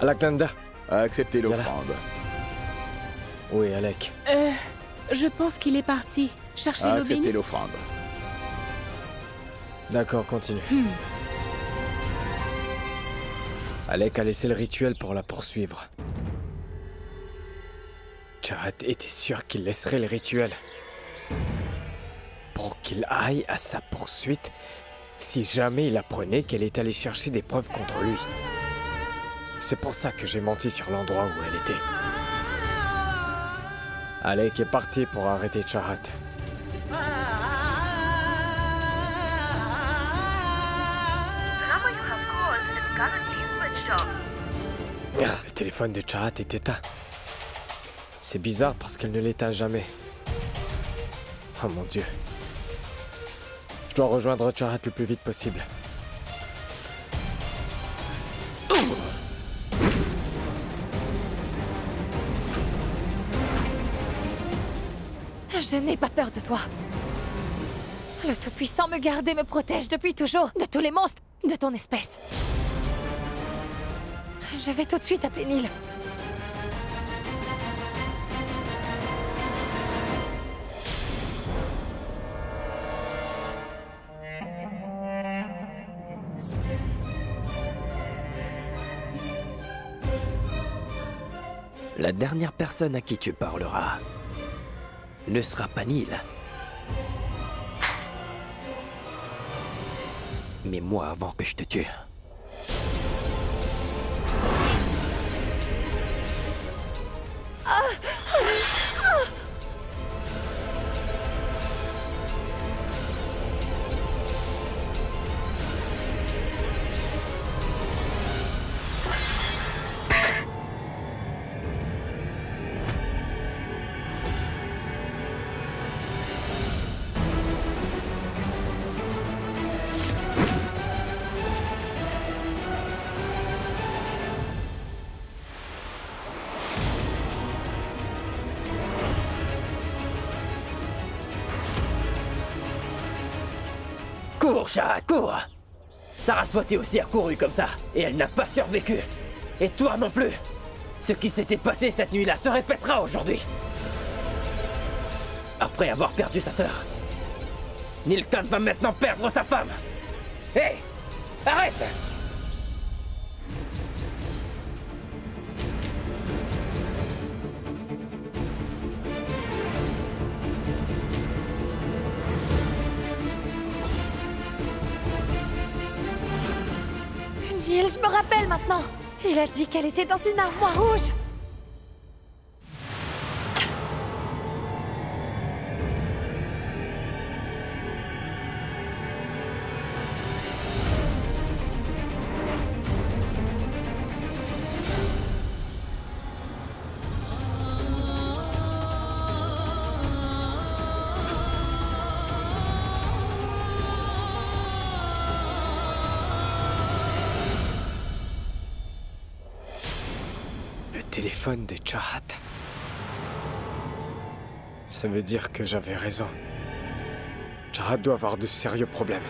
Alaknanda. Acceptez l'offrande. Où est Alec? Je pense qu'il est parti. Chercher l'eau Acceptez bénite. l'offrande. D'accord, continue. Alec a laissé le rituel pour la poursuivre. Chahat était sûr qu'il laisserait le rituel pour qu'il aille à sa poursuite si jamais il apprenait qu'elle est allée chercher des preuves contre lui. C'est pour ça que j'ai menti sur l'endroit où elle était. Alec est parti pour arrêter Chahat. Le téléphone de Chahat est éteint. C'est bizarre parce qu'elle ne l'éteint jamais. Oh mon Dieu. Je dois rejoindre Chahat le plus vite possible. Je n'ai pas peur de toi. Le Tout-Puissant me garde et me protège depuis toujours de tous les monstres de ton espèce. Je vais tout de suite appeler Neil. La dernière personne à qui tu parleras ne sera pas Neil. Mais moi avant que je te tue. Cours, Chahat, cours! Saraswati aussi a couru comme ça, et elle n'a pas survécu. Et toi non plus. Ce qui s'était passé cette nuit-là se répétera aujourd'hui. Après avoir perdu sa sœur, Nilkan va maintenant perdre sa femme. Hé! Arrête! Neil, je me rappelle maintenant. Il a dit qu'elle était dans une armoire rouge. Téléphone de Chahat. Ça veut dire que j'avais raison. Chahat doit avoir de sérieux problèmes.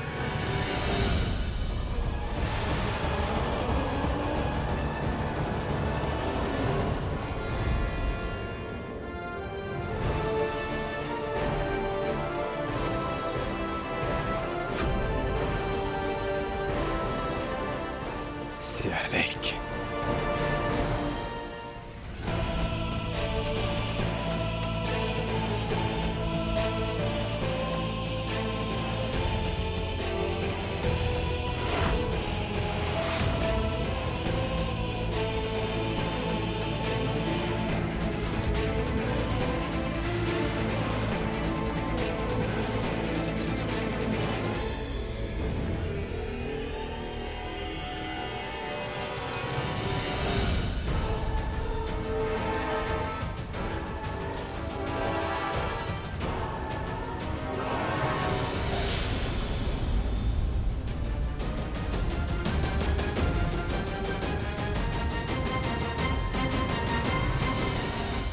C'est Alec.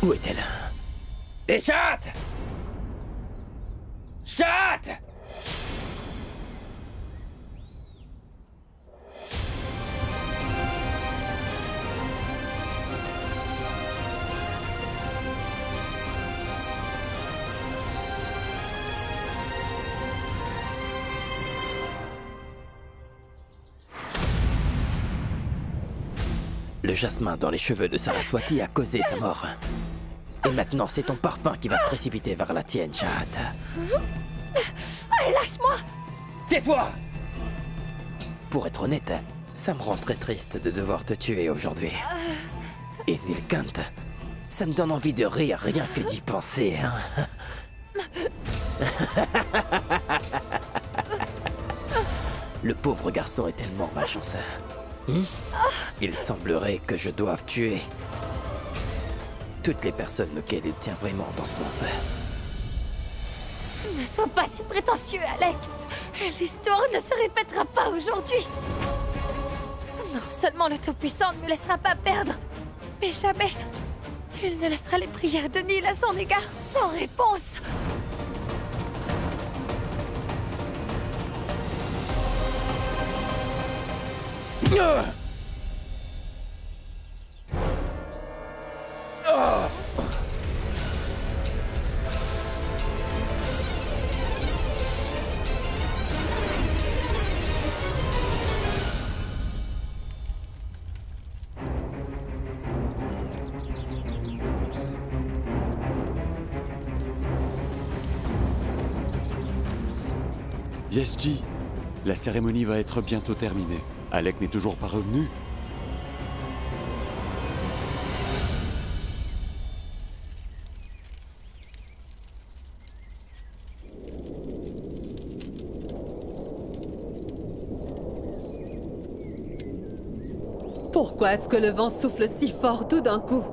Où est-elle? Et Chahat! Chahat! Le jasmin dans les cheveux de Saraswati a causé sa mort. Et maintenant, c'est ton parfum qui va te précipiter vers la tienne, Chahat. Allez, lâche-moi! Tais-toi! Pour être honnête, ça me rend très triste de devoir te tuer aujourd'hui. Et Nilkant, ça me donne envie de rire rien que d'y penser, hein. Le pauvre garçon est tellement malchanceux. Il semblerait que je doive tuer toutes les personnes auxquelles il tient vraiment dans ce monde. Ne sois pas si prétentieux, Alec. L'histoire ne se répétera pas aujourd'hui. Non seulement le Tout-Puissant ne me laissera pas perdre, mais jamais il ne laissera les prières de Nil à son égard sans réponse. Yeshji, la cérémonie va être bientôt terminée. Alec n'est toujours pas revenu. Pourquoi est-ce que le vent souffle si fort tout d'un coup?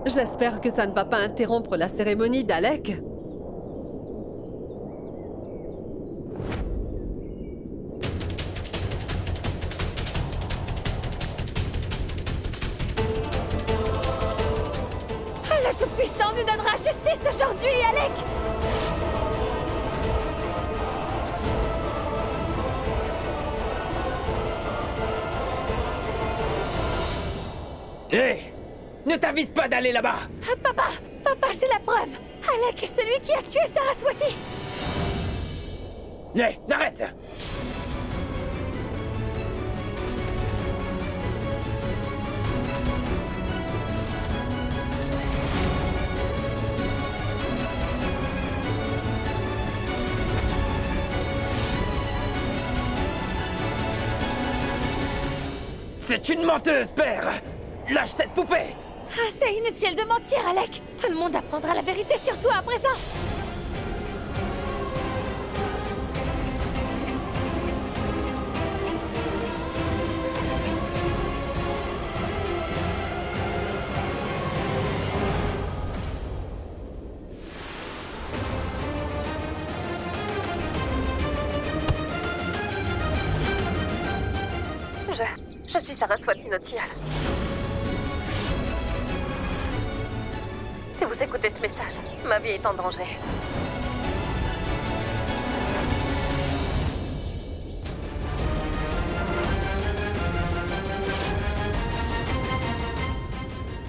J'espère que ça ne va pas interrompre la cérémonie d'Alec. Le Tout-Puissant nous donnera justice aujourd'hui, Alec! Hé! Ne t'avise pas d'aller là-bas! Papa! Papa, j'ai la preuve! Alec est celui qui a tué Saraswati! Hé! Arrête! C'est une menteuse, père! Lâche cette poupée! Ah, c'est inutile de mentir, Alec! Tout le monde apprendra la vérité sur toi à présent! Je suis Saraswati Notial. Si vous écoutez ce message, ma vie est en danger.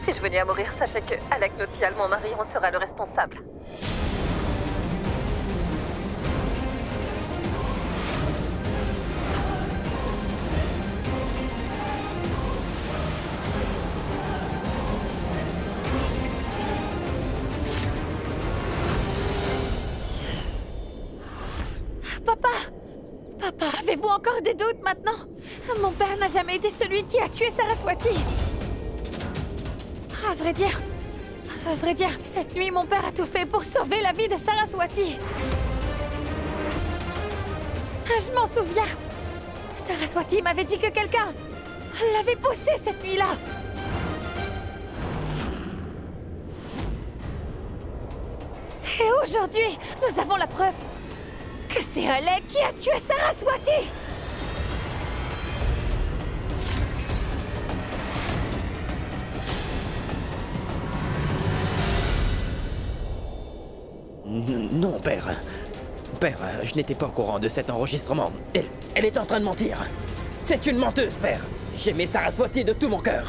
Si je venais à mourir, sachez que Alec Notial, mon mari, en sera le responsable. Papa, avez-vous encore des doutes maintenant? Mon père n'a jamais été celui qui a tué Saraswati. À vrai dire, cette nuit, mon père a tout fait pour sauver la vie de Saraswati. Je m'en souviens. Saraswati m'avait dit que quelqu'un l'avait poussé cette nuit-là. Et aujourd'hui, nous avons la preuve que c'est Alec qui a tué Saraswati! Non, père. Père, je n'étais pas au courant de cet enregistrement. Elle est en train de mentir. C'est une menteuse, père. J'aimais Saraswati de tout mon cœur.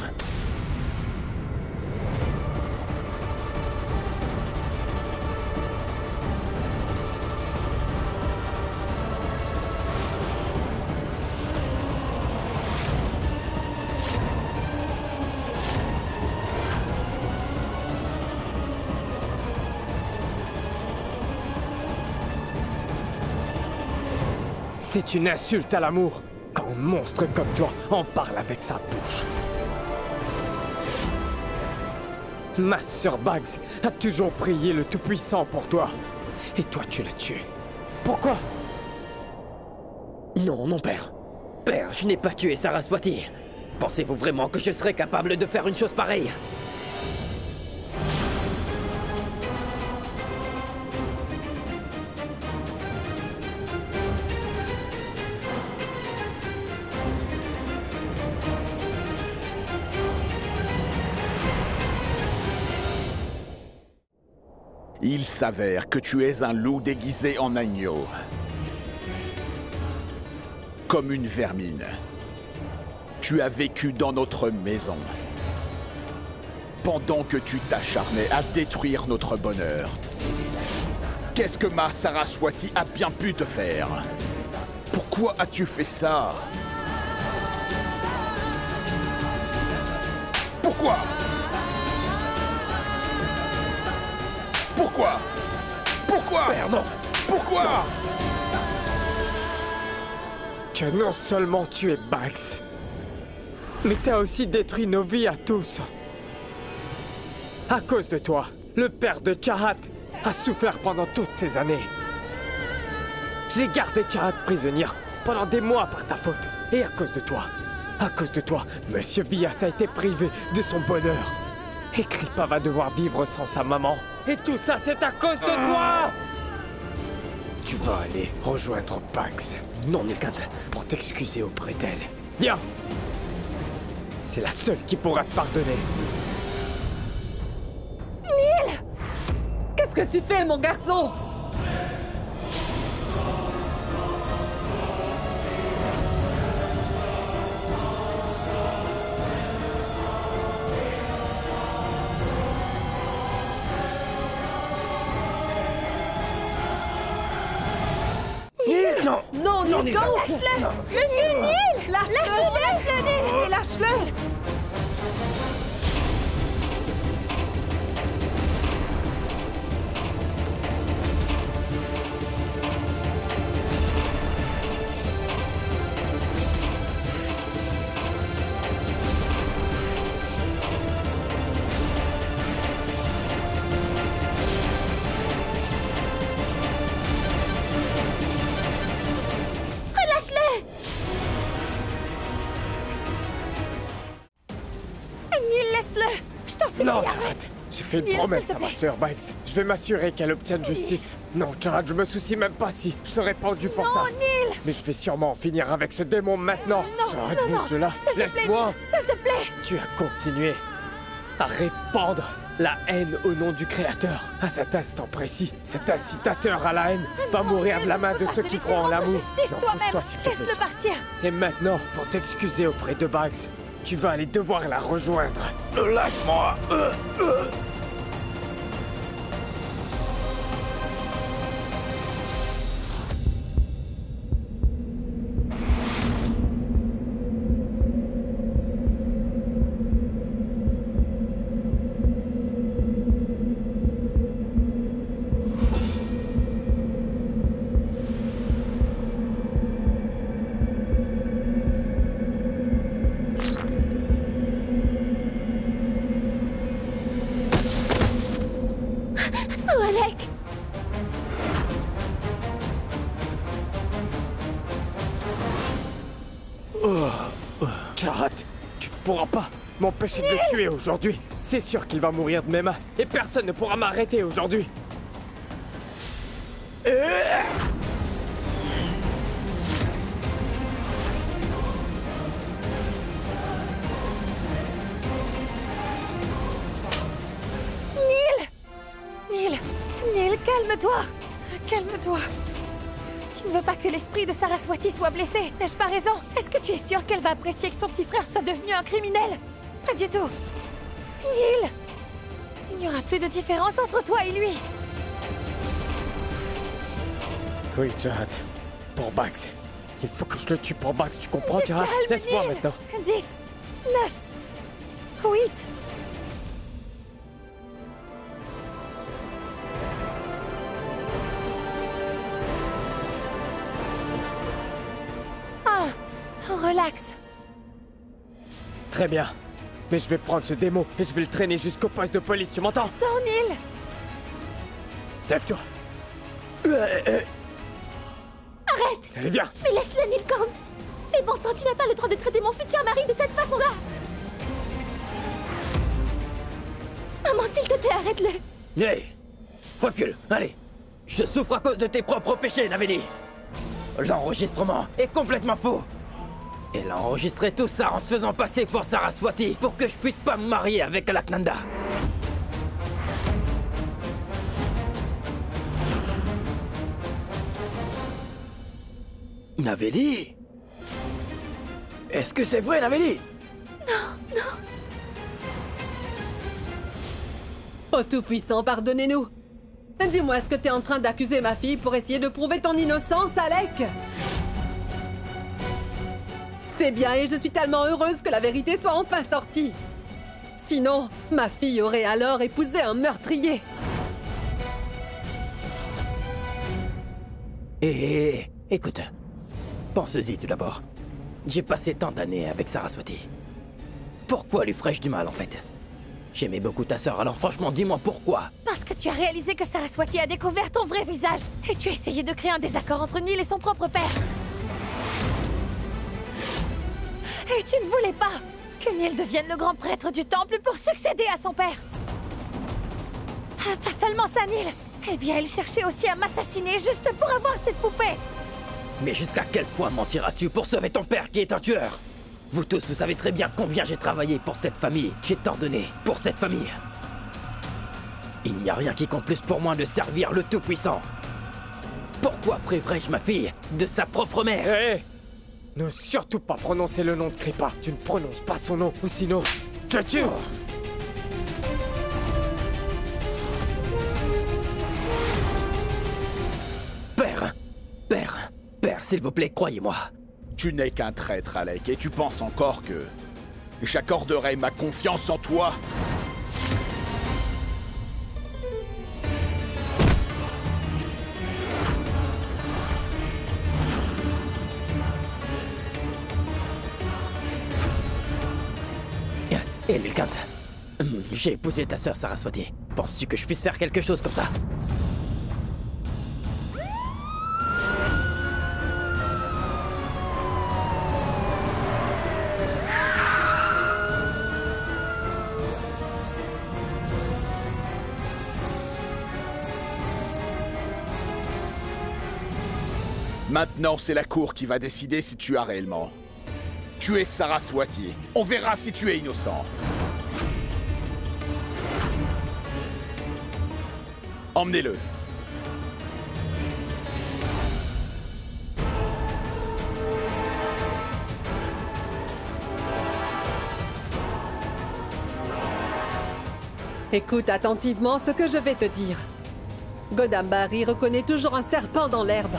C'est une insulte à l'amour quand un monstre comme toi en parle avec sa bouche. Ma sœur Bugs a toujours prié le Tout-Puissant pour toi. Et toi, tu l'as tué. Pourquoi? Non, non, père. Père, je n'ai pas tué Saraswati. Pensez-vous vraiment que je serais capable de faire une chose pareille? Il s'avère que tu es un loup déguisé en agneau. Comme une vermine. Tu as vécu dans notre maison. Pendant que tu t'acharnais à détruire notre bonheur. Qu'est-ce que ma Saraswati a bien pu te faire? Pourquoi as-tu fait ça? Pourquoi? Pourquoi? Pourquoi? Père, non! Pourquoi? Tu as non seulement tué Bugs, mais t'as aussi détruit nos vies à tous. À cause de toi, le père de Chahat a souffert pendant toutes ces années. J'ai gardé Chahat prisonnière pendant des mois par ta faute. Et à cause de toi, Monsieur Vyas a été privé de son bonheur. Et Kripa va devoir vivre sans sa maman. Et tout ça, c'est à cause de toi! Tu vas aller rejoindre Bugs. Non, Nilkant. Pour t'excuser auprès d'elle. Viens! C'est la seule qui pourra te pardonner. Qu'est-ce que tu fais, mon garçon? Non! Non, Non, Nilkant! Lâche-le! Monsieur Nil! Lâche-le, Nil! Lâche-le! Relâche-le! Nil, laisse-le! Je t'en supplie, Non, arrête! Chahat! J'ai fait une Nil, promesse s'il te à ma plaît. sœur Bugs. Je vais m'assurer qu'elle obtienne justice. Non, Chahat, je me soucie même pas si je serais pendu pour ça. Non, Nil! Mais je vais sûrement en finir avec ce démon maintenant. Non, Chahat, non, non! bouge de là. S'il te plaît, Laisse-moi. Nil! S'il te plaît! Tu as continué à répandre la haine au nom du Créateur. À cet instant précis, cet incitateur à la haine va mourir de la main de ceux qui croient en l'amour. Justice Non, toi-même! pousse-toi, s'il te plaît. Laisse-le partir! Et maintenant, pour t'excuser auprès de Bugs, tu vas aller devoir la rejoindre. Lâche-moi! Oh, Alec! Chahat, tu ne pourras pas m'empêcher de le tuer aujourd'hui. C'est sûr qu'il va mourir de mes mains et personne ne pourra m'arrêter aujourd'hui. Nil! Nil, calme-toi! Calme-toi! Tu ne veux pas que l'esprit de Saraswati soit blessé, n'ai-je pas raison? Est-ce que tu es sûr qu'elle va apprécier que son petit frère soit devenu un criminel? Pas du tout! Nil! Il n'y aura plus de différence entre toi et lui! Oui, Chahat. Pour Bugs. Il faut que je le tue pour Bugs, tu comprends, Du Chahat? calme, Laisse-moi Nil. maintenant. 10, 9, 8... relax. Très bien. Mais je vais prendre ce démon et je vais le traîner jusqu'au poste de police, tu m'entends? Thornhill! Lève-toi. Arrête! Allez, viens. Mais laisse-le, Nilkant! Mais bon sang, tu n'as pas le droit de traiter mon futur mari de cette façon-là! Maman, s'il te plaît, arrête-le! Hey! Recule, allez! Je souffre à cause de tes propres péchés, Naveli! L'enregistrement est complètement faux! Elle a enregistré tout ça en se faisant passer pour Saraswati pour que je puisse pas me marier avec Alaknanda. Naveli? Est-ce que c'est vrai, Naveli? Oh Tout-Puissant, pardonnez-nous. Dis-moi, est-ce que t'es en train d'accuser ma fille pour essayer de prouver ton innocence, Alec? C'est bien et je suis tellement heureuse que la vérité soit enfin sortie. Sinon, ma fille aurait alors épousé un meurtrier. Écoute, pense-y tout d'abord. J'ai passé tant d'années avec Saraswati. Pourquoi lui ferais-je du mal, en fait? J'aimais beaucoup ta sœur, alors franchement, dis-moi pourquoi. Parce que tu as réalisé que Saraswati a découvert ton vrai visage. Et tu as essayé de créer un désaccord entre Neil et son propre père. Et tu ne voulais pas que Neil devienne le grand prêtre du temple pour succéder à son père. Ah, pas seulement ça, Neil. Eh bien, il cherchait aussi à m'assassiner juste pour avoir cette poupée. Mais jusqu'à quel point mentiras-tu pour sauver ton père qui est un tueur? Vous tous, vous savez très bien combien j'ai travaillé pour cette famille. J'ai tant donné pour cette famille. Il n'y a rien qui compte plus pour moi de servir le Tout-Puissant. Pourquoi priverais-je ma fille de sa propre mère? Hé! Ne surtout pas prononcer le nom de Kripa. Tu ne prononces pas son nom, ou sinon, je te tue! Père, s'il vous plaît, croyez-moi. Tu n'es qu'un traître, Alec, et tu penses encore que j'accorderai ma confiance en toi? Hé, Nilkant, j'ai épousé ta sœur Saraswati. Penses-tu que je puisse faire quelque chose comme ça? Maintenant, c'est la cour qui va décider si tu as réellement tué Saraswati. On verra si tu es innocent. Emmenez-le. Écoute attentivement ce que je vais te dire. Godambari reconnaît toujours un serpent dans l'herbe.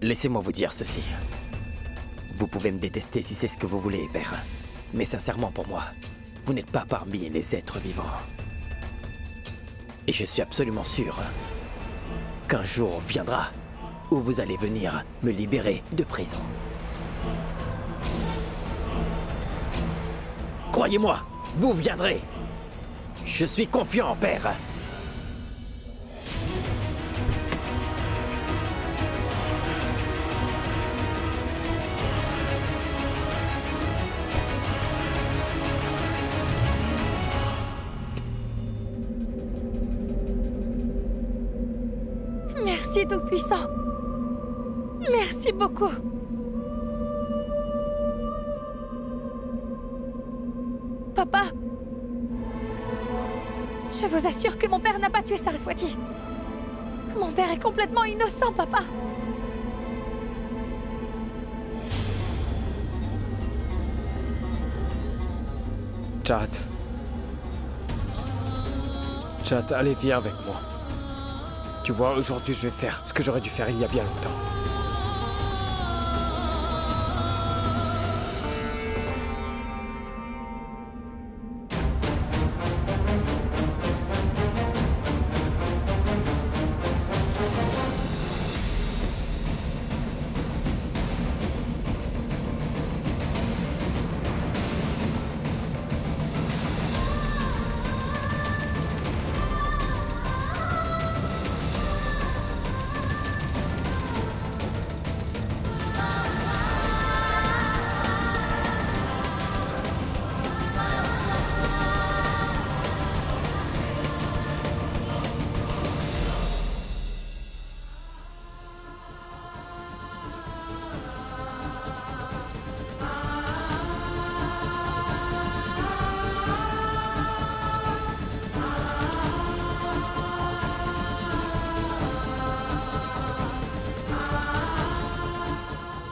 Laissez-moi vous dire ceci. Vous pouvez me détester si c'est ce que vous voulez, père. Mais sincèrement pour moi, vous n'êtes pas parmi les êtres vivants. Et je suis absolument sûr qu'un jour viendra où vous allez venir me libérer de prison. Croyez-moi, vous viendrez. Je suis confiant, père. Merci, Tout-Puissant. Merci beaucoup. Papa, je vous assure que mon père n'a pas tué Saraswati. Mon père est complètement innocent, papa. Chahat. Chahat, allez, viens avec moi. Tu vois, aujourd'hui, je vais faire ce que j'aurais dû faire il y a bien longtemps.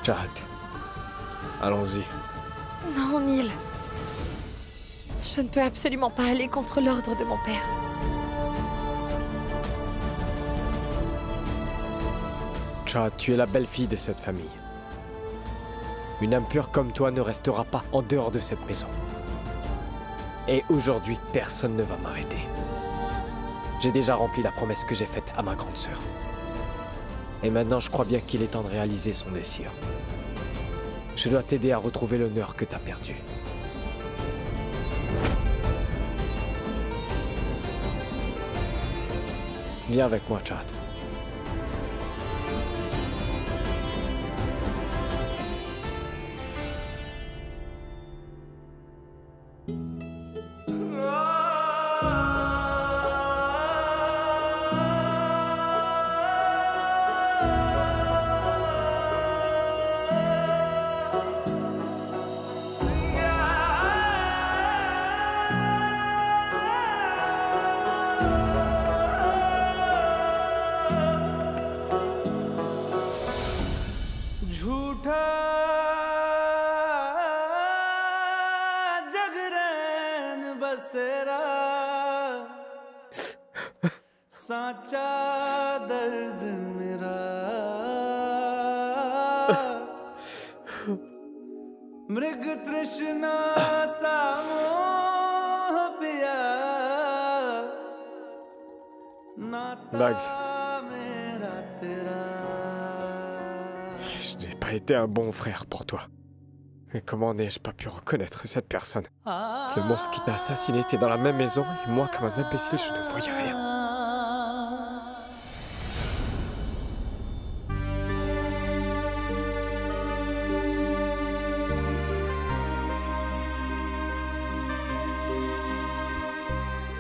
Chahat, allons-y. Non, Neil. Je ne peux absolument pas aller contre l'ordre de mon père. Chahat, tu es la belle-fille de cette famille. Une âme pure comme toi ne restera pas en dehors de cette maison. Et aujourd'hui, personne ne va m'arrêter. J'ai déjà rempli la promesse que j'ai faite à ma grande sœur. Et maintenant, je crois bien qu'il est temps de réaliser son désir. Je dois t'aider à retrouver l'honneur que t'as perdu. Viens avec moi, Chahat. Bugs. Je n'ai pas été un bon frère pour toi. Mais comment n'ai-je pas pu reconnaître cette personne? Le monstre qui t'a assassiné était dans la même maison et moi, comme un imbécile, je ne voyais rien.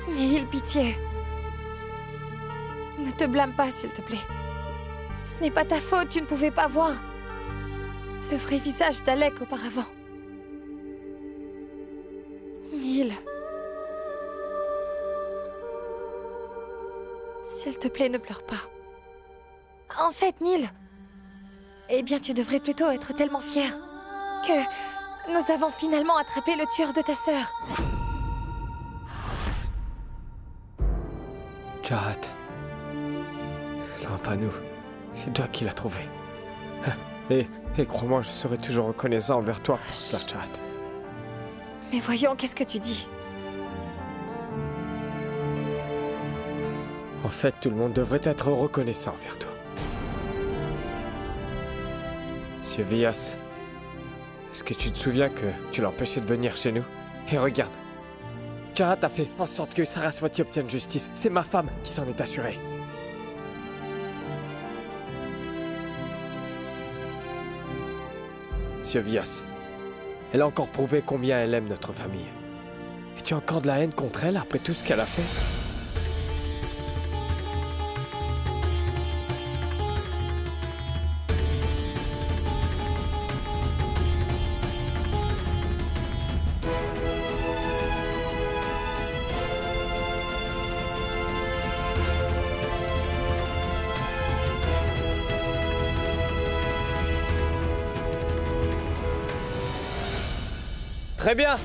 Neil, pitié. Ne te blâme pas, s'il te plaît. Ce n'est pas ta faute, tu ne pouvais pas voir le vrai visage d'Alec auparavant. Neil. S'il te plaît, ne pleure pas. En fait, Neil, eh bien, tu devrais plutôt être tellement fier que nous avons finalement attrapé le tueur de ta sœur. Chahat. Non, pas nous. C'est toi qui l'as trouvé. Et crois-moi, je serai toujours reconnaissant envers toi pour cela, Chahat. Mais voyons, qu'est-ce que tu dis? En fait, tout le monde devrait être reconnaissant envers toi. Monsieur Vias, est-ce que tu te souviens que tu l'as empêché de venir chez nous? Et regarde, Chahat a fait en sorte que Saraswati obtienne justice. C'est ma femme qui s'en est assurée. Monsieur Vias, elle a encore prouvé combien elle aime notre famille. Et tu as encore de la haine contre elle après tout ce qu'elle a fait? Très bien.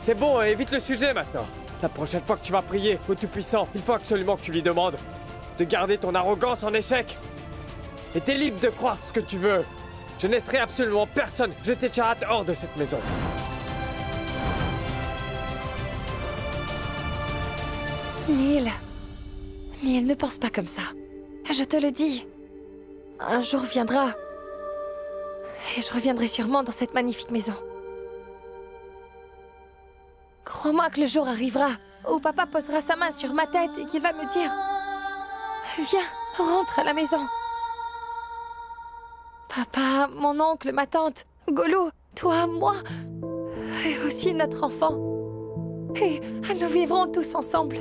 C'est bon, évite le sujet maintenant. La prochaine fois que tu vas prier au Tout-Puissant, il faut absolument que tu lui demandes de garder ton arrogance en échec. Et t'es libre de croire ce que tu veux. Je ne laisserai absolument personne jeter Chahat hors de cette maison. Neil. Neil, ne pense pas comme ça. Je te le dis. Un jour viendra. Et je reviendrai sûrement dans cette magnifique maison. Crois-moi que le jour arrivera où papa posera sa main sur ma tête et qu'il va me dire « Viens, rentre à la maison. » Papa, mon oncle, ma tante, Golou, toi, moi, et aussi notre enfant. Et nous vivrons tous ensemble.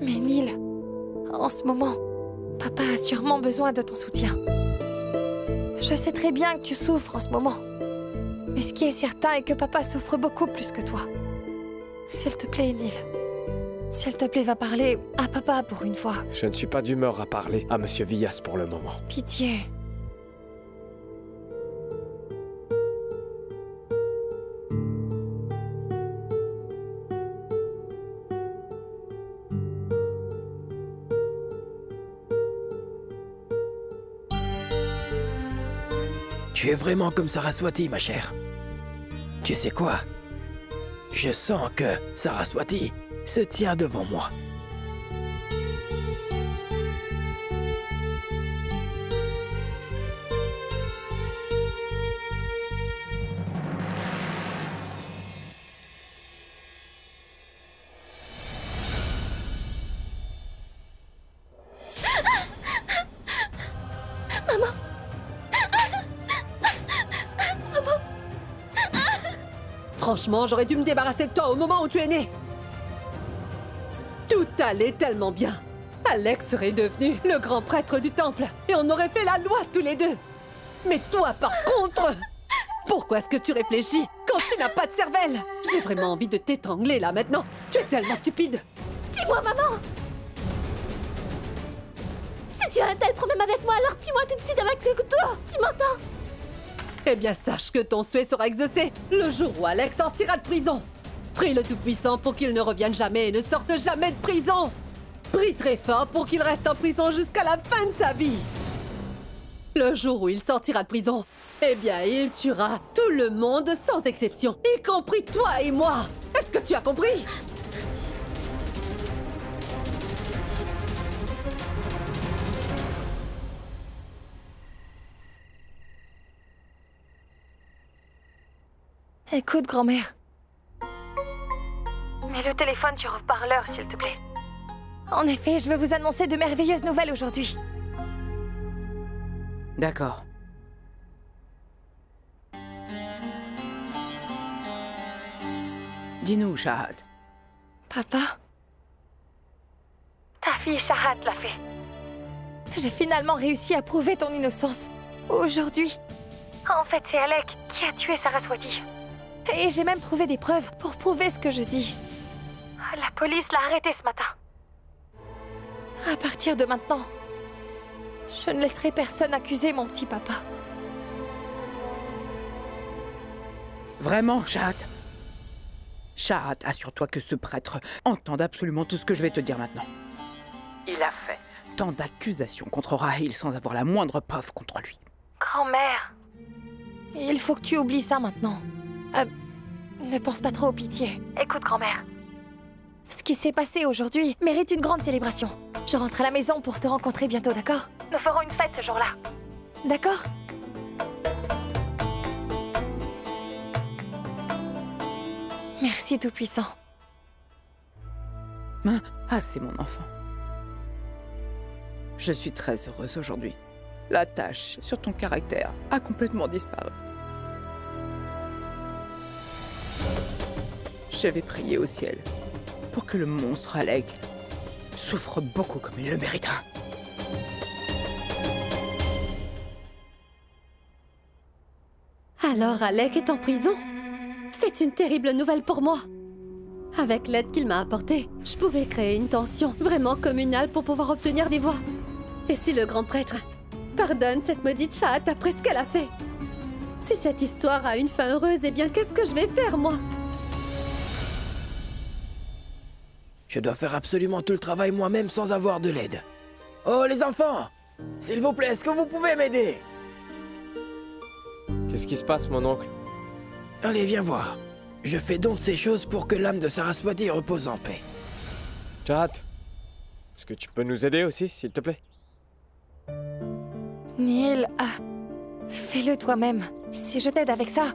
Mais Neil, en ce moment, papa a sûrement besoin de ton soutien. Je sais très bien que tu souffres en ce moment. Mais ce qui est certain est que papa souffre beaucoup plus que toi. S'il te plaît, Neil. S'il te plaît, va parler à papa pour une fois. Je ne suis pas d'humeur à parler à Monsieur Villas pour le moment. Pitié. Tu es vraiment comme Saraswati, ma chère. Tu sais quoi? Je sens que Saraswati se tient devant moi. Franchement, j'aurais dû me débarrasser de toi au moment où tu es né. Tout allait tellement bien. Alex serait devenu le grand prêtre du temple et on aurait fait la loi tous les deux. Mais toi, par contre, pourquoi est-ce que tu réfléchis quand tu n'as pas de cervelle? J'ai vraiment envie de t'étrangler là maintenant. Tu es tellement stupide. Dis-moi, maman! Si tu as un tel problème avec moi, alors tue-moi tout de suite avec ce couteau! Tu m'entends? Eh bien, sache que ton souhait sera exaucé le jour où Alex sortira de prison. Prie le Tout-Puissant pour qu'il ne revienne jamais et ne sorte jamais de prison. Prie très fort pour qu'il reste en prison jusqu'à la fin de sa vie. Le jour où il sortira de prison, eh bien, il tuera tout le monde sans exception, y compris toi et moi. Est-ce que tu as compris? Écoute, grand-mère. Mets le téléphone sur haut-parleur, s'il te plaît. En effet, je veux vous annoncer de merveilleuses nouvelles aujourd'hui. D'accord. Dis-nous, Chahat. Papa? Ta fille Chahat l'a fait. J'ai finalement réussi à prouver ton innocence. Aujourd'hui. En fait, c'est Alec qui a tué Saraswati. Et j'ai même trouvé des preuves pour prouver ce que je dis. La police l'a arrêté ce matin. À partir de maintenant, je ne laisserai personne accuser mon petit papa. Vraiment, Chahat? Chahat, assure-toi que ce prêtre entende absolument tout ce que je vais te dire maintenant. Il a fait tant d'accusations contre Rahil sans avoir la moindre preuve contre lui. Grand-mère, il faut que tu oublies ça maintenant. Ne pense pas trop aux pitiés. Écoute, grand-mère. Ce qui s'est passé aujourd'hui mérite une grande célébration. Je rentre à la maison pour te rencontrer bientôt, d'accord? Nous ferons une fête ce jour-là. D'accord? Merci, Tout-Puissant. Ah, c'est mon enfant. Je suis très heureuse aujourd'hui. La tache sur ton caractère a complètement disparu. Je vais prier au ciel pour que le monstre Alec souffre beaucoup comme il le méritera. Alors Alec est en prison? C'est une terrible nouvelle pour moi. Avec l'aide qu'il m'a apportée, je pouvais créer une tension vraiment communale pour pouvoir obtenir des voix. Et si le grand prêtre pardonne cette maudite Chahat après ce qu'elle a fait? Si cette histoire a une fin heureuse, eh bien qu'est-ce que je vais faire, moi? Je dois faire absolument tout le travail moi-même sans avoir de l'aide. Oh, les enfants! S'il vous plaît, est-ce que vous pouvez m'aider? Qu'est-ce qui se passe, mon oncle? Allez, viens voir. Je fais donc ces choses pour que l'âme de Saraswati repose en paix. Chahat, est-ce que tu peux nous aider aussi, s'il te plaît? Neil, fais-le toi-même. Si je t'aide avec ça,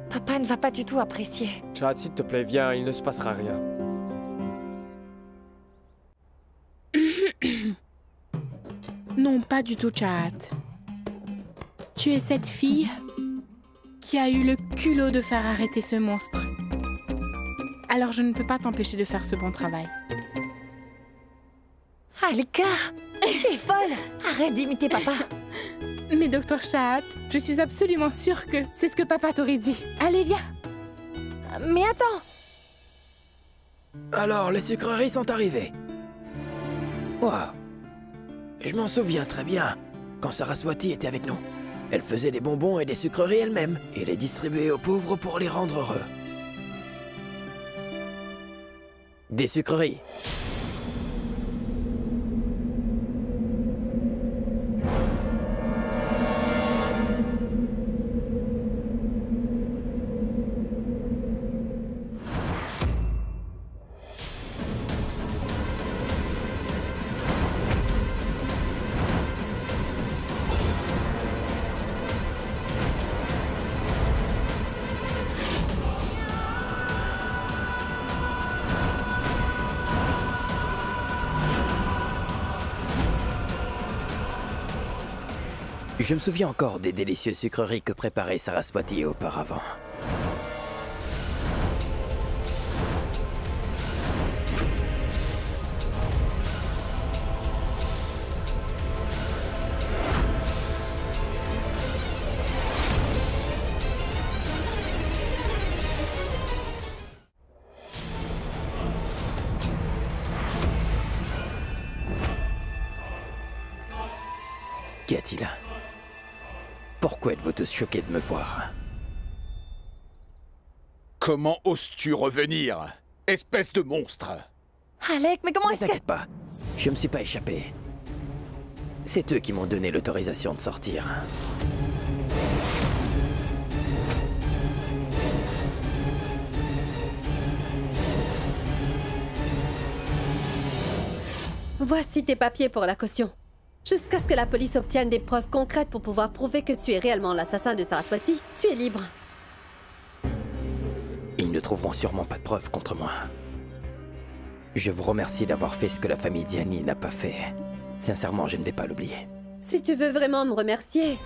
papa ne va pas du tout apprécier. Chahat, s'il te plaît, viens, il ne se passera rien. Non, pas du tout, Chahat. Tu es cette fille qui a eu le culot de faire arrêter ce monstre. Alors je ne peux pas t'empêcher de faire ce bon travail. Alika, tu es folle. Arrête d'imiter papa. Mais docteur Chahat, je suis absolument sûre que c'est ce que papa t'aurait dit. Allez, viens. Mais attends. Alors, les sucreries sont arrivées. Waouh. Je m'en souviens très bien, quand Saraswati était avec nous. Elle faisait des bonbons et des sucreries elle-même, et les distribuait aux pauvres pour les rendre heureux. Des sucreries. Je me souviens encore des délicieuses sucreries que préparait Saraswati auparavant. Qu'y a-t-il ? Pourquoi êtes-vous tous choqués de me voir? Comment oses-tu revenir, espèce de monstre? Alec, mais comment est-ce que... T'inquiète pas, je me suis pas échappé. C'est eux qui m'ont donné l'autorisation de sortir. Voici tes papiers pour la caution. Jusqu'à ce que la police obtienne des preuves concrètes pour pouvoir prouver que tu es réellement l'assassin de Saraswati, tu es libre. Ils ne trouveront sûrement pas de preuves contre moi. Je vous remercie d'avoir fait ce que la famille Diani n'a pas fait. Sincèrement, je ne vais pas l'oublier. Si tu veux vraiment me remercier,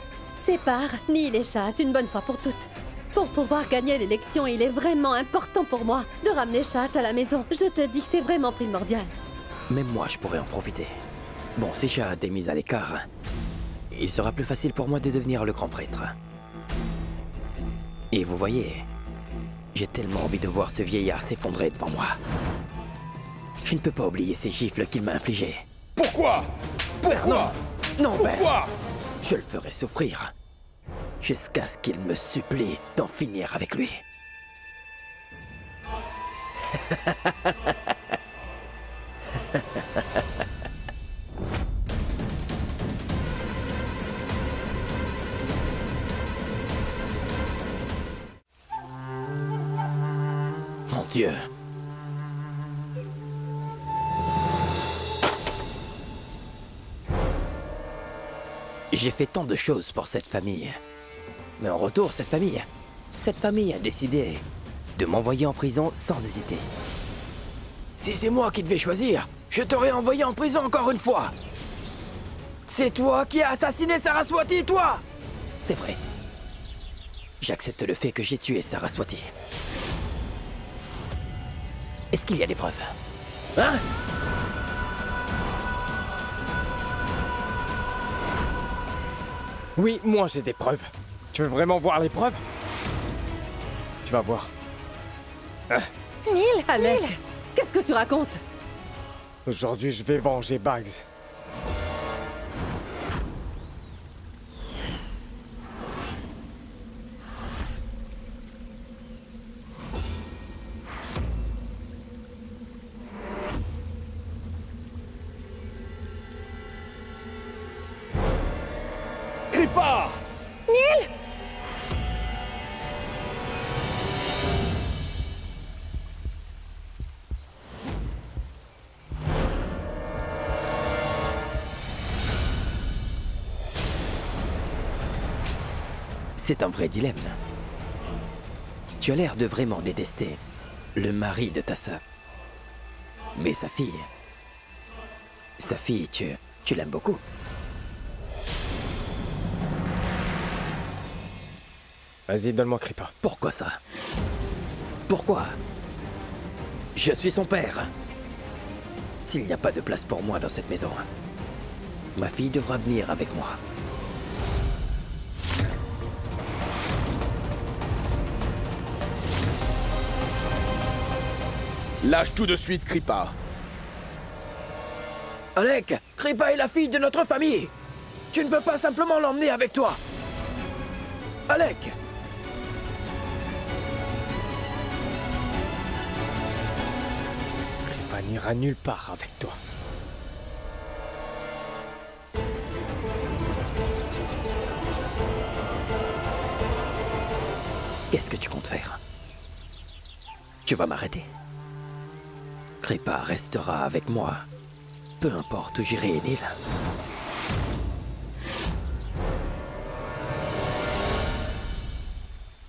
sépare Neil et Chahat une bonne fois pour toutes. Pour pouvoir gagner l'élection, il est vraiment important pour moi de ramener Chahat à la maison. Je te dis que c'est vraiment primordial. Même moi, je pourrais en profiter. Bon, si Chahat est mise à l'écart, il sera plus facile pour moi de devenir le grand prêtre. Et vous voyez, j'ai tellement envie de voir ce vieillard s'effondrer devant moi. Je ne peux pas oublier ces gifles qu'il m'a infligées. Pourquoi? Pourquoi? Non, Pourquoi? je le ferai souffrir. Jusqu'à ce qu'il me supplie d'en finir avec lui. Mon Dieu. J'ai fait tant de choses pour cette famille. Mais en retour, cette famille a décidé de m'envoyer en prison sans hésiter. Si c'est moi qui devais choisir, je t'aurais envoyé en prison encore une fois. C'est toi qui as assassiné Saraswati, toi! C'est vrai. J'accepte le fait que j'ai tué Saraswati. Est-ce qu'il y a des preuves? Hein? Oui, moi j'ai des preuves. Tu veux vraiment voir les preuves? Tu vas voir. Neil, Alec, qu'est-ce que tu racontes? Aujourd'hui, je vais venger Bugs. Kripa! Neil! C'est un vrai dilemme. Tu as l'air de vraiment détester le mari de ta sœur. Mais sa fille, tu l'aimes beaucoup. Vas-y, donne-moi Kripa. Pourquoi ça? Pourquoi? Je suis son père. S'il n'y a pas de place pour moi dans cette maison, ma fille devra venir avec moi. Lâche tout de suite, Kripa. Alec, Kripa est la fille de notre famille. Tu ne peux pas simplement l'emmener avec toi. Alec! Kripa n'ira nulle part avec toi. Qu'est-ce que tu comptes faire? Tu vas m'arrêter? Kripa restera avec moi. Peu importe où j'irai, Neil.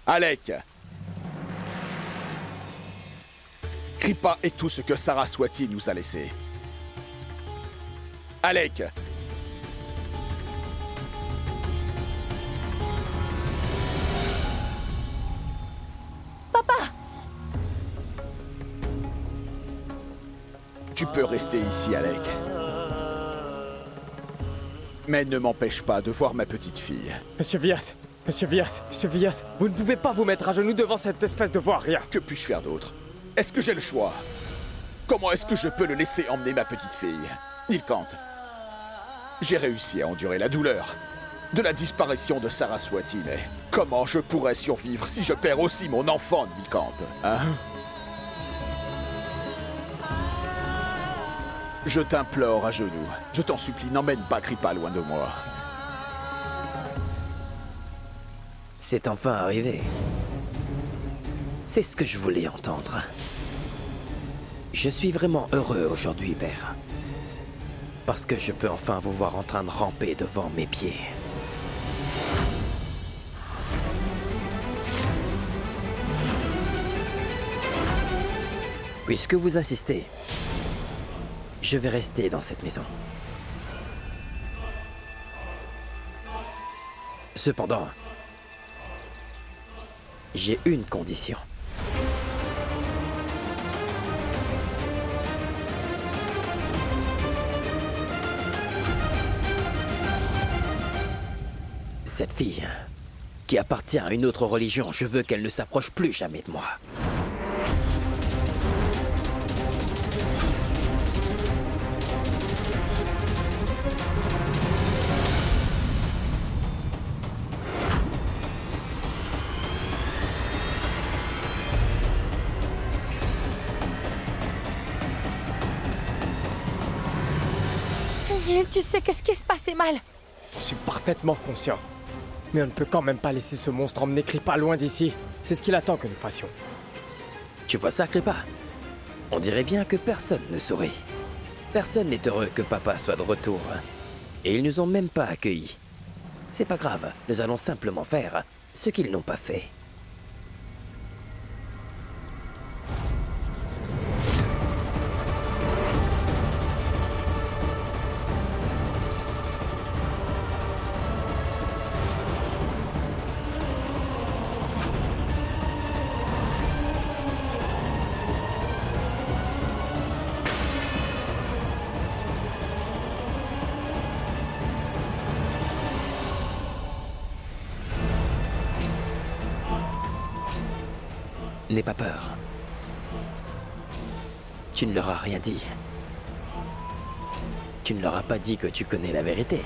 Alec! Kripa est tout ce que Saraswati nous a laissé. Alec! Papa! Tu peux rester ici, Alec. Mais ne m'empêche pas de voir ma petite fille. Monsieur Vias, Monsieur Vias, vous ne pouvez pas vous mettre à genoux devant cette espèce de voix-rien. Que puis-je faire d'autre? Est-ce que j'ai le choix? Comment est-ce que je peux le laisser emmener ma petite fille? Nilkant, j'ai réussi à endurer la douleur de la disparition de Saraswati, mais comment je pourrais survivre si je perds aussi mon enfant, Nilkant? Hein? Je t'implore à genoux. Je t'en supplie, n'emmène pas Kripa loin de moi. C'est enfin arrivé. C'est ce que je voulais entendre. Je suis vraiment heureux aujourd'hui, père. Parce que je peux enfin vous voir en train de ramper devant mes pieds. Puisque vous insistez, je vais rester dans cette maison. Cependant, j'ai une condition. Cette fille, qui appartient à une autre religion, je veux qu'elle ne s'approche plus jamais de moi. Tu sais que ce qui se passe est mal. Je suis parfaitement conscient. Mais on ne peut quand même pas laisser ce monstre emmener Kripa loin d'ici. C'est ce qu'il attend que nous fassions. Tu vois ça, Kripa? On dirait bien que personne ne sourit. Personne n'est heureux que papa soit de retour. Et ils nous ont même pas accueillis. C'est pas grave, nous allons simplement faire ce qu'ils n'ont pas fait. N'aie pas peur. Tu ne leur as rien dit. Tu ne leur as pas dit que tu connais la vérité.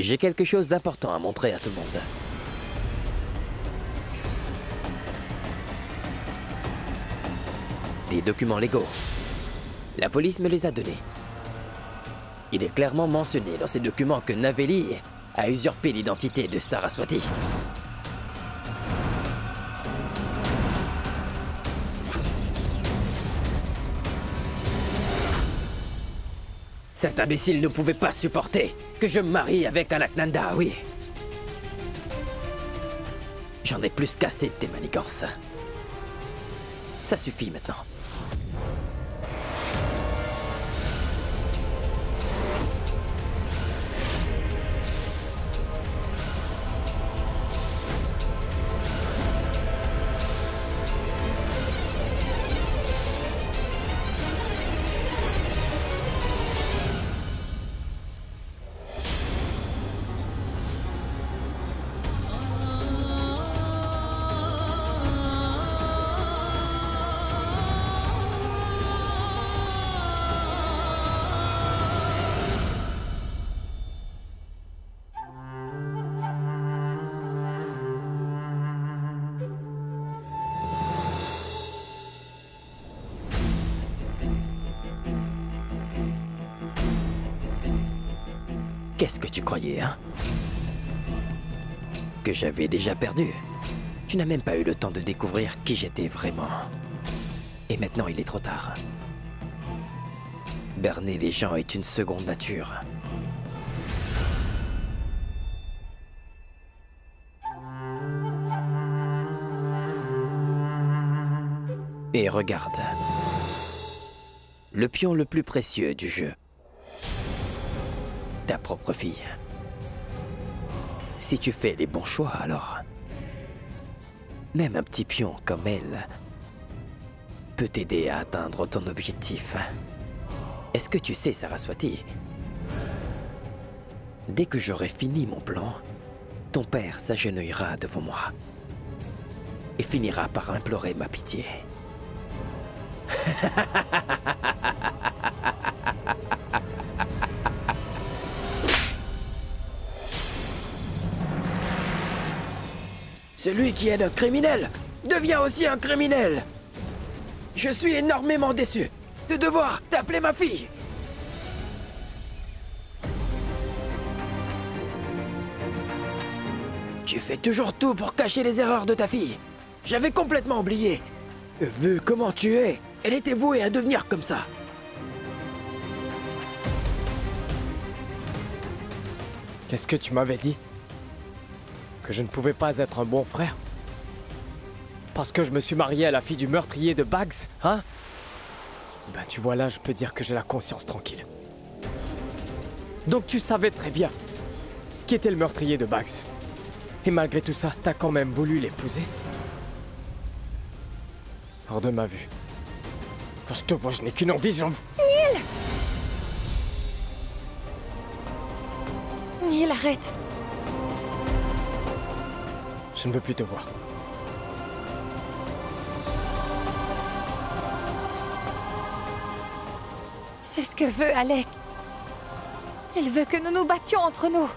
J'ai quelque chose d'important à montrer à tout le monde. Des documents légaux. La police me les a donnés. Il est clairement mentionné dans ces documents que Naveli a usurpé l'identité de Saraswati. Cet imbécile ne pouvait pas supporter que je me marie avec Alaknanda, oui. J'en ai plus qu'assez de tes manigances. Ça suffit maintenant. Qu'est-ce que tu croyais, hein? Que j'avais déjà perdu? Tu n'as même pas eu le temps de découvrir qui j'étais vraiment. Et maintenant, il est trop tard. Berner les gens est une seconde nature. Et regarde. Le pion le plus précieux du jeu. Ta propre fille. Si tu fais les bons choix, alors... Même un petit pion comme elle peut t'aider à atteindre ton objectif. Est-ce que tu sais, Saraswati? Dès que j'aurai fini mon plan, ton père s'agenouillera devant moi et finira par implorer ma pitié. Celui qui aide un criminel devient aussi un criminel. Je suis énormément déçu de devoir t'appeler ma fille. Tu fais toujours tout pour cacher les erreurs de ta fille. J'avais complètement oublié. Vu comment tu es, elle était vouée à devenir comme ça. Qu'est-ce que tu m'avais dit? Que je ne pouvais pas être un bon frère? Parce que je me suis marié à la fille du meurtrier de Bags, hein? Ben tu vois là, je peux dire que j'ai la conscience tranquille. Donc tu savais très bien qui était le meurtrier de Bags. Et malgré tout ça, t'as quand même voulu l'épouser? Hors de ma vue. Quand je te vois, je n'ai qu'une envie, j'en... Neil! Neil, arrête! Je ne veux plus te voir. C'est ce que veut Alec. Il veut que nous nous battions entre nous.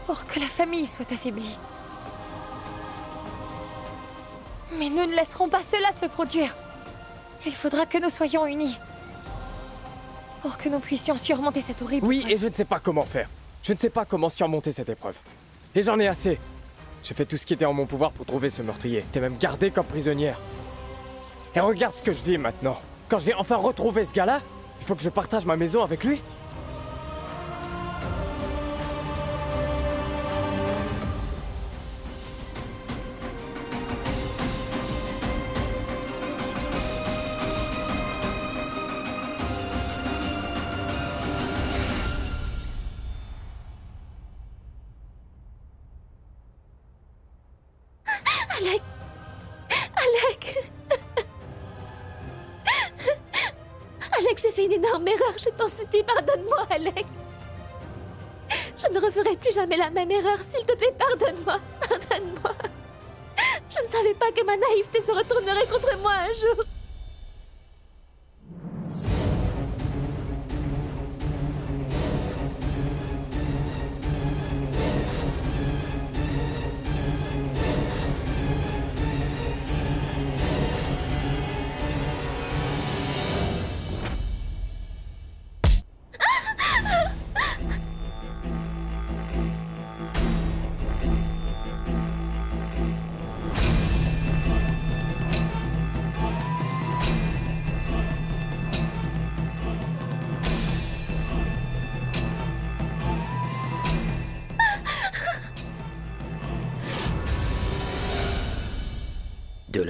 Pour que la famille soit affaiblie. Mais nous ne laisserons pas cela se produire. Il faudra que nous soyons unis. Pour que nous puissions surmonter cette horrible Oui, épreuve. et je ne sais pas comment faire. Je ne sais pas comment surmonter cette épreuve. Et j'en ai assez. J'ai fait tout ce qui était en mon pouvoir pour trouver ce meurtrier. T'es même gardée comme prisonnière. Et regarde ce que je vis maintenant. Quand j'ai enfin retrouvé ce gars-là, il faut que je partage ma maison avec lui. Alec! Alec! Alec, j'ai fait une énorme erreur. Je t'en supplie, pardonne-moi, Alec. Je ne referai plus jamais la même erreur. S'il te plaît, pardonne-moi. Pardonne-moi. Je ne savais pas que ma naïveté se retournerait contre moi un jour.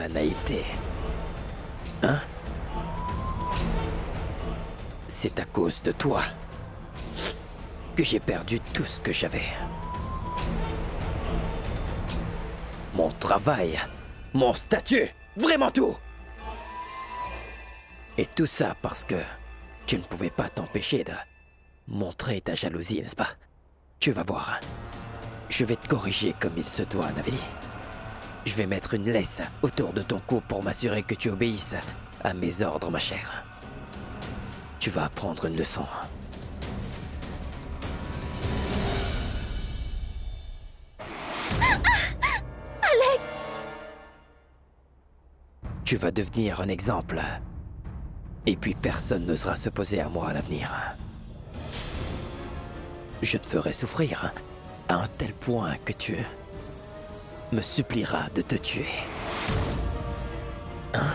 ta naïveté. Hein? C'est à cause de toi que j'ai perdu tout ce que j'avais. Mon travail, mon statut, vraiment tout. Et tout ça parce que tu ne pouvais pas t'empêcher de montrer ta jalousie, n'est-ce pas? Tu vas voir. Je vais te corriger comme il se doit, Naveli. Je vais mettre une laisse autour de ton cou pour m'assurer que tu obéisses à mes ordres, ma chère. Tu vas apprendre une leçon. Alec! Tu vas devenir un exemple. Et puis personne n'osera s'opposer à moi à l'avenir. Je te ferai souffrir à un tel point que tu me supplieras de te tuer. Hein?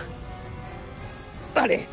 Allez!